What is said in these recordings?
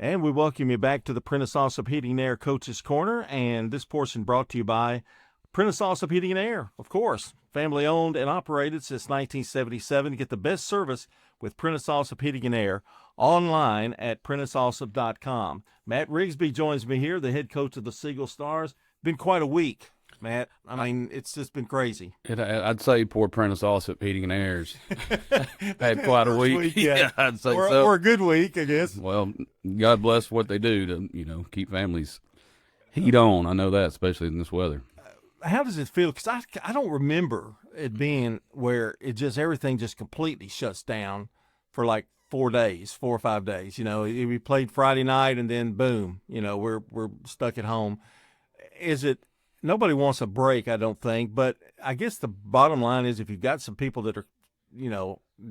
And we welcome you back to the Prentice Allsup Heating and Air Coach's Corner. And this portion brought to you by Prentice Allsup Heating and Air, of course. Family owned and operated since 1977. Get the best service with Prentice Allsup Heating and Air online at PrenticeAllsup.com. Matt Rigsby joins me here, the head coach of the Siegel Stars. Been quite a week, Matt. I mean, it's just been crazy. I'd say poor Prentice Allsup Heating and Air's had quite a week. Yeah, I'd say or, so. Or a good week, I guess. Well, God bless what they do to, keep families heat on. I know that, especially in this weather. How does it feel? Because I don't remember it being where everything just completely shuts down for like 4 days, 4 or 5 days. We played Friday night and then boom, we're stuck at home. Is it? Nobody wants a break, I don't think. But I guess the bottom line is if you've got some people that are,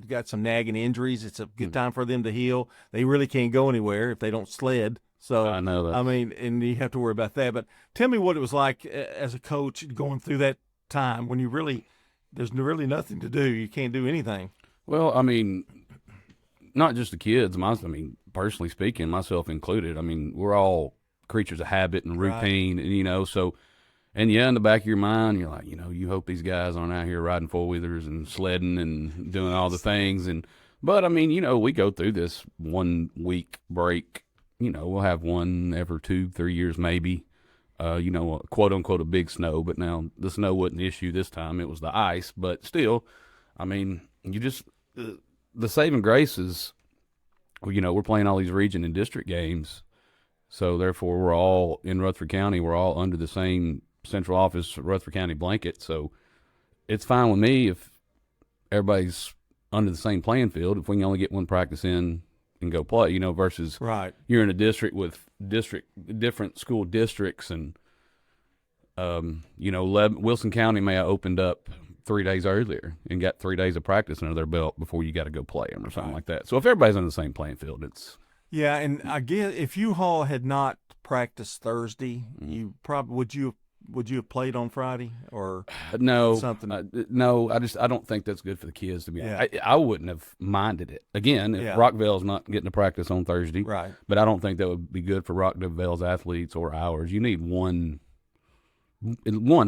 got some nagging injuries, it's a good time for them to heal. They really can't go anywhere if they don't sled. So I know that. I mean, and you have to worry about that. But tell me what it was like as a coach going through that time when there's really nothing to do. You can't do anything. Well, I mean, not just the kids. Personally speaking, myself included. I mean, we're all creatures of habit and routine, right. And so. And in the back of your mind, you're like, you hope these guys aren't out here riding four-wheelers and sledding and doing all the things. But we go through this 1 week break. We'll have one every 2-3 years maybe. Quote unquote a big snow, but now the snow wasn't the issue this time. It was the ice. But still, the saving grace is, we're playing all these region and district games. So therefore, we're all in Rutherford County. We're all under the same central office Rutherford County blanket, so it's fine with me if everybody's under the same playing field. If we can only get one practice in and go play, versus right. You're in a district with different school districts, and Wilson County may have opened up 3 days earlier and got 3 days of practice under their belt before you got to go play them or something like that. So if everybody's on the same playing field, it's and I guess if U-Haul had not practiced Thursday, you probably would you have played on Friday or no? Something? No, I don't think that's good for the kids to be. Yeah. I wouldn't have minded it again if Rockvale's not getting to practice on Thursday, right? But I don't think that would be good for Rockvale's athletes or ours. You need one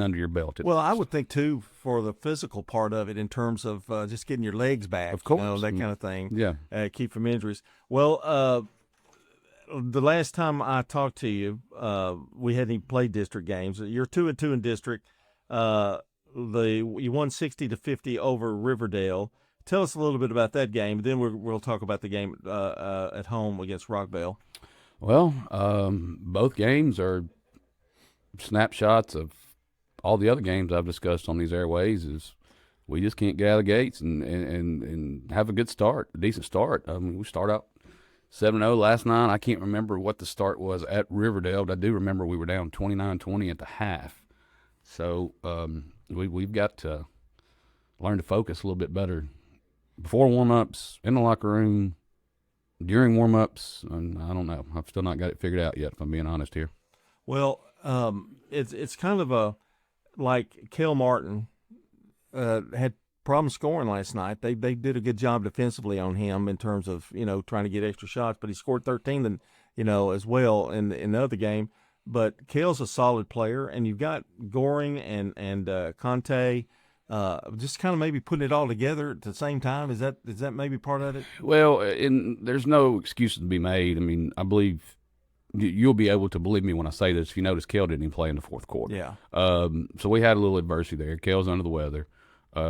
under your belt. Well, I would think too for the physical part of it in terms of just getting your legs back, of course, that kind of thing. Yeah, keep from injuries. Well, the last time I talked to you, we hadn't even played district games. You're 2-2 in district. You won 60-50 over Riverdale. Tell us a little bit about that game. Then we'll talk about the game at home against Rockvale. Well, both games are snapshots of all the other games I've discussed on these airways. Is we just can't get out of the gates and have a good start, a decent start. We start out 7-0 last night. I can't remember what the start was at Riverdale, but I do remember we were down 29-20 at the half. So we've got to learn to focus a little bit better before warm-ups, in the locker room, during warm-ups, and I don't know. I've still not got it figured out yet, if I'm being honest here. Well, it's kind of like Cale Martin had problem scoring last night. They did a good job defensively on him in terms of trying to get extra shots, but he scored 13 as well in the other game. But Cale's a solid player, and you've got Goring and Conte just kind of maybe putting it all together at the same time. Is that maybe part of it? Well, there's no excuses to be made. I believe you'll be able to believe me when I say this. If you notice, Cale didn't even play in the fourth quarter. Yeah. So we had a little adversity there. Cale's under the weather.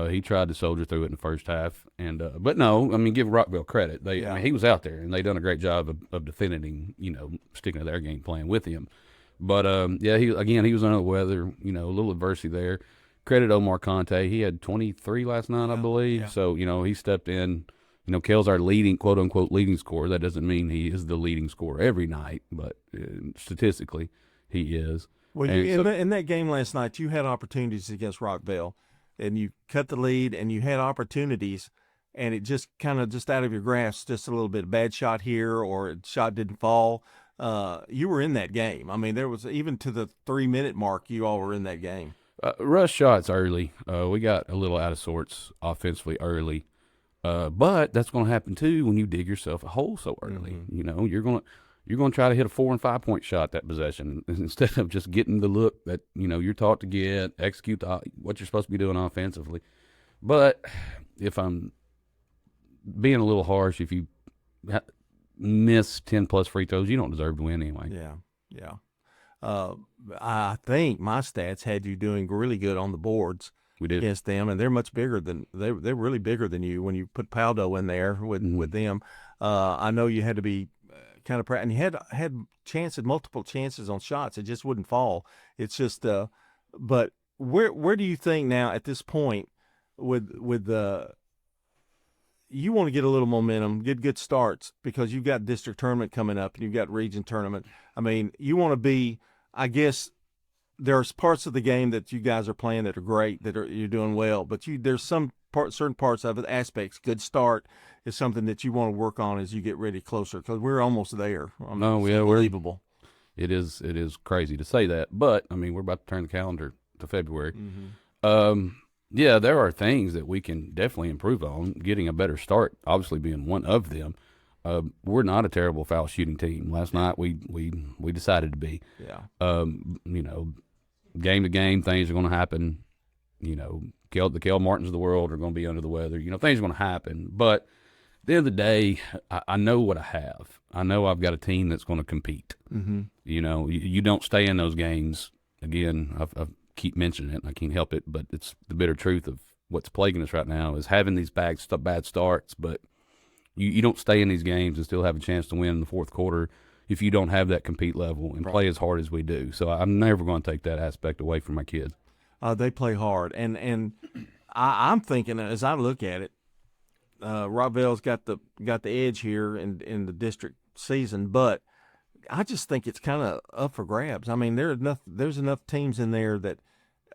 He tried to soldier through it in the first half, but no, give Rockvale credit. He was out there, and they done a great job of defending him, sticking to their game plan with him. But he was under the weather. A little adversity there. Credit Omar Conte. He had 23 last night, I believe. Yeah. So he stepped in. Cale's our leading, quote unquote, leading scorer. That doesn't mean he is the leading scorer every night, but statistically, he is. Well, in that game last night, you had opportunities against Rockvale. And you cut the lead, and you had opportunities, and it just kind of just out of your grasp, just a little bit. Bad shot here, or a shot didn't fall. You were in that game. There was even to the 3-minute mark, you all were in that game. Rush shots early. We got a little out of sorts offensively early, but that's going to happen too when you dig yourself a hole so early. Mm-hmm. You're you're going to try to hit a 4 and 5 point shot that possession instead of just getting the look that you're taught to get, execute what you're supposed to be doing offensively. But if I'm being a little harsh, if you miss 10 plus free throws, you don't deserve to win anyway. Yeah. I think my stats had you doing really good on the boards. We did against them, and they're much bigger than they're really bigger than you when you put Paldo in there with them. I know you had to be kind of and you had multiple chances on shots. It just wouldn't fall. It's just but where do you think now at this point with the you want to get a little momentum, get good starts because you've got district tournament coming up and you've got region tournament. I mean, you want to be, I guess, there's parts of the game that you guys are playing that are great, you're doing well, but there's certain parts of it, aspects. Good start is something that you want to work on as you get ready closer because we're almost there. It's unbelievable. It is crazy to say that, but I mean we're about to turn the calendar to February. Yeah, there are things that we can definitely improve on. Getting a better start, obviously, being one of them. We're not a terrible foul shooting team. Last night we decided to be. Yeah. Game to game, things are going to happen. The Kel Martins of the world are going to be under the weather. Things are going to happen. But at the end of the day, I know what I have. I know I've got a team that's going to compete. Mm-hmm. You don't stay in those games. Again, I keep mentioning it, and I can't help it, but it's the bitter truth of what's plaguing us right now is having these bad starts, but you don't stay in these games and still have a chance to win in the fourth quarter if you don't have that compete level and play as hard as we do. So I'm never going to take that aspect away from my kids. They play hard, and I'm thinking as I look at it, Rockvale's got the edge here in the district season, but I just think it's kind of up for grabs. I mean, there's enough teams in there that,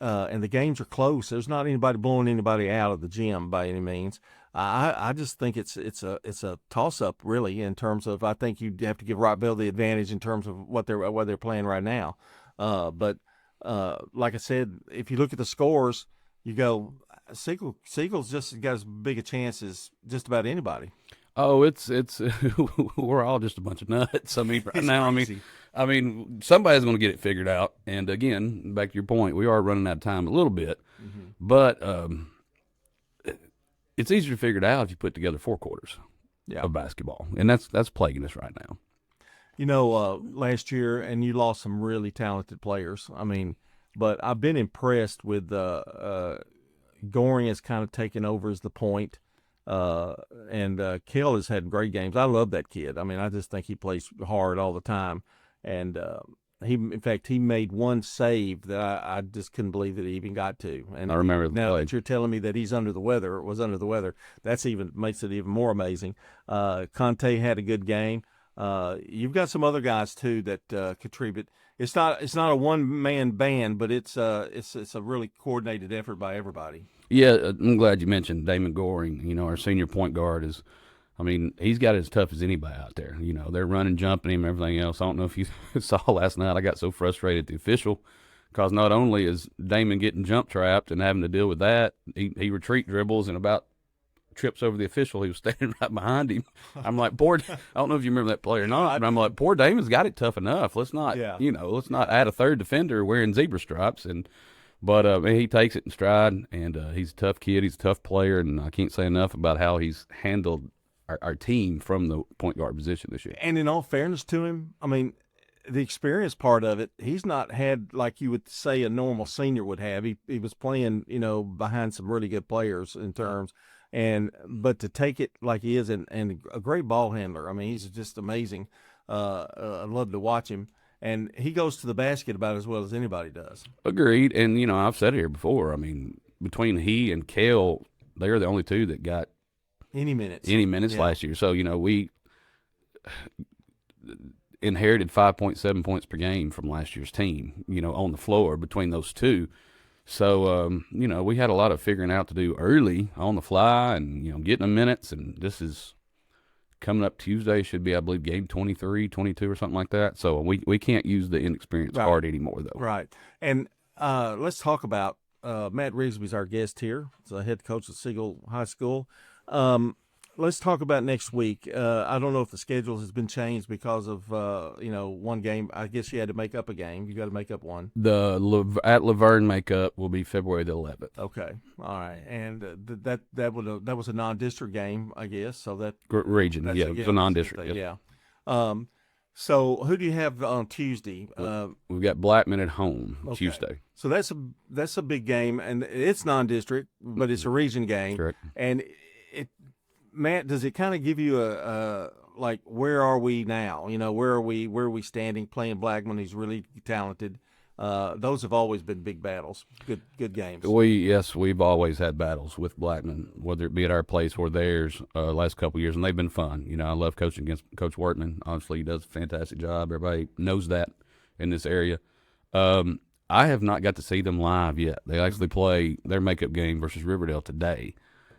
and the games are close. There's not anybody blowing anybody out of the gym by any means. I just think it's a toss up really in terms of I think you have to give Rockvale the advantage in terms of what they're playing right now. But like I said, if you look at the scores, you go Siegel's just got as big a chance as just about anybody. Oh, it's we're all just a bunch of nuts. I mean, right now, I mean, somebody's going to get it figured out. And again, back to your point, we are running out of time a little bit, but it's easier to figure it out if you put together 4 quarters of basketball, and that's plaguing us right now. Last year, and you lost some really talented players. I mean, but I've been impressed with Goring has kind of taken over as the point. And Kel has had great games. I love that kid. I mean, I just think he plays hard all the time. And in fact, he made one save that I just couldn't believe that he even got to. And I remember the now play. that you're telling me that he's under the weather, or was under the weather, that's makes it even more amazing. Conte had a good game. You've got some other guys too that contribute. It's not a one-man band, but it's a really coordinated effort by everybody. Yeah, I'm glad you mentioned Damon Goring. Our senior point guard he's got it as tough as anybody out there. They're running, jumping him, everything else. I don't know if you saw last night. I got so frustrated at the official because not only is Damon getting jump trapped and having to deal with that, he retreat dribbles and about trips over the official. He was standing right behind him. I'm like, I don't know if you remember that play or not, but I'm like, poor Damon's got it tough enough. Let's not, let's not add a third defender wearing zebra stripes. But he takes it in stride, and he's a tough kid. He's a tough player, and I can't say enough about how he's handled our team from the point guard position this year. And in all fairness to him, I mean, the experience part of it, he's not had like you would say a normal senior would have. He was playing, behind some really good players in terms, but to take it like he is, and a great ball handler. I mean, he's just amazing. I love to watch him. And he goes to the basket about as well as anybody does. Agreed. And, I've said it here before. I mean, between he and Kale, they are the only two that got any minutes last year. So, we inherited 5.7 points per game from last year's team, on the floor between those two. So, we had a lot of figuring out to do early on the fly and, getting the minutes. And this is coming up Tuesday, should be, I believe, game 23, 22 or something like that. So we can't use the inexperienced card anymore, though. Right. And let's talk about Matt Rigsby's our guest here. He's the head coach of Siegel High School. let's talk about next week. I don't know if the schedule has been changed because of one game. I guess you had to make up a game. You got to make up one. At Laverne makeup will be February the 11th. Okay, all right, and that was a non-district game, I guess. So that Region, yeah, it's a non-district. Yeah. So who do you have on Tuesday? We've got Blackman at home Tuesday. So that's a big game, and it's non-district, but it's a region game. Correct. And Matt, does it kind of give you a like, where are we now? Where are we standing playing Blackman? He's really talented. Those have always been big battles, good games. We've always had battles with Blackman, whether it be at our place or theirs, last couple of years, and they've been fun. I love coaching against Coach Wortman. Obviously, he does a fantastic job. Everybody knows that in this area. I have not got to see them live yet. They actually play their makeup game versus Riverdale today.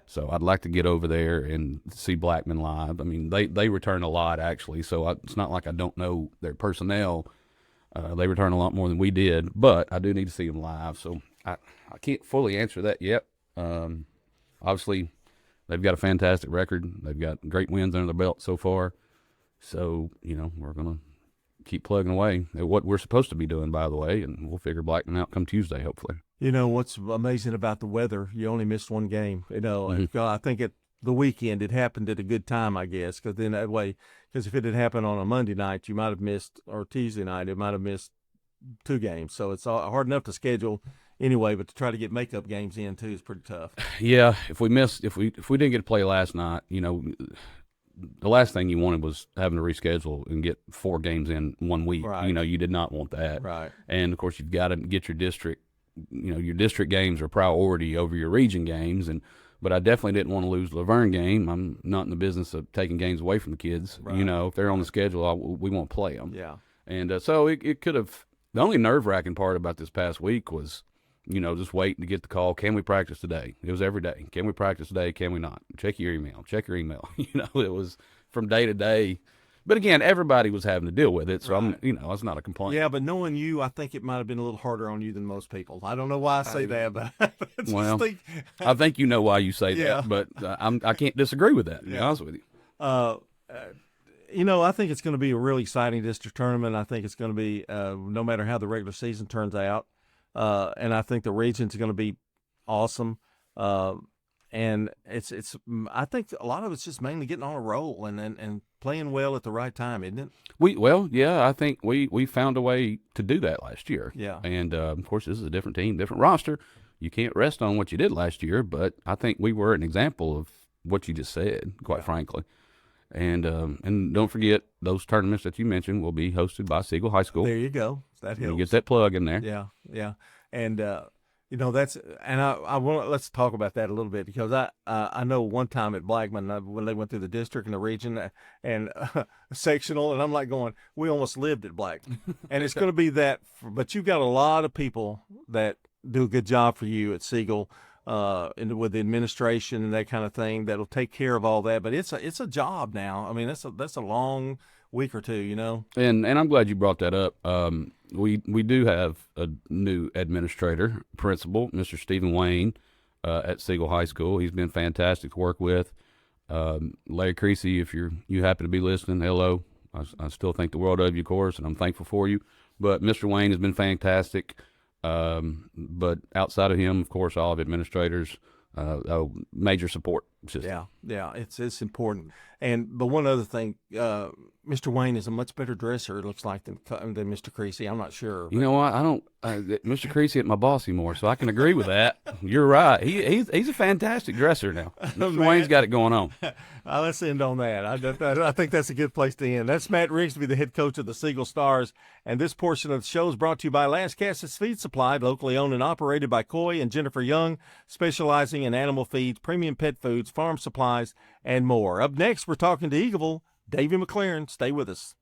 So I'd like to get over there and see Blackman live. I mean, they return a lot, actually, so it's not like I don't know their personnel. They return a lot more than we did, but I do need to see them live, so I can't fully answer that yet. Obviously, they've got a fantastic record. They've got great wins under their belt so far. So, we're going to keep plugging away at what we're supposed to be doing, by the way, and we'll figure Blackman out come Tuesday, hopefully. What's amazing about the weather, you only missed one game. I think at the weekend it happened at a good time, I guess, because then that way, because if it had happened on a Monday night, you might have missed, or Tuesday night, it might have missed 2 games. So it's hard enough to schedule anyway, but to try to get makeup games in too is pretty tough. Yeah, if we didn't get to play last night, the last thing you wanted was having to reschedule and get 4 games in 1 week. Right. You did not want that. Right. And of course, you've got to get your district. Your district games are priority over your region games, but I definitely didn't want to lose the Laverne game. I'm not in the business of taking games away from the kids. Right. If they're on the schedule, we won't play them. Yeah. And so it could have. The only nerve-wracking part about this past week was, just waiting to get the call. Can we practice today? It was every day. Can we practice today? Can we not? Check your email. It was from day to day. But again, everybody was having to deal with it, so right. It's not a complaint. Yeah, but knowing you, I think it might have been a little harder on you than most people. I don't know why I say that, but I think you know why you say that, but I can't disagree with that, to be honest with you. I think it's going to be a really exciting district tournament. I think it's going to be, no matter how the regular season turns out, and I think the region's going to be awesome. And it's I think a lot of it's just mainly getting on a roll and playing well at the right time, isn't it? I think we found a way to do that last year. Yeah. And of course, this is a different team, different roster. You can't rest on what you did last year, but I think we were an example of what you just said, quite frankly. And don't forget, those tournaments that you mentioned will be hosted by Siegel High School. There you go. That helps. You get that plug in there. Yeah. And I want let's talk about that a little bit, because I know one time at Blackman when they went through the district and the region and sectional, and I'm like going, we almost lived at Blackman, and it's going to be that. But you've got a lot of people that do a good job for you at Siegel, with the administration and that kind of thing, that'll take care of all that. But it's a job now. I mean, that's a long week or two, And I'm glad you brought that up. We do have a new administrator, principal, Mr. Stephen Wayne, at Siegel High School. He's been fantastic to work with. Larry Creasy, if you happen to be listening, hello. I still think the world of you, of course, and I'm thankful for you. But Mr. Wayne has been fantastic. But outside of him, of course, all of administrators, major support system. Yeah, it's important. But one other thing, Mr. Wayne is a much better dresser, it looks like, than Mr. Creasy. I'm not sure. You know what? I don't. Mr. Creasy ain't my boss anymore, so I can agree with that. You're right. He's a fantastic dresser now. Mr. Wayne's got it going on. Let's end on that. I think that's a good place to end. That's Matt Rigsby, the head coach of the Siegel Stars, and this portion of the show is brought to you by Lascassas Feed Supply, locally owned and operated by Coy and Jennifer Young, specializing in animal feeds, premium pet foods, farm supplies, and more. Up next, we're talking to Eagleville, Davey McLaren. Stay with us.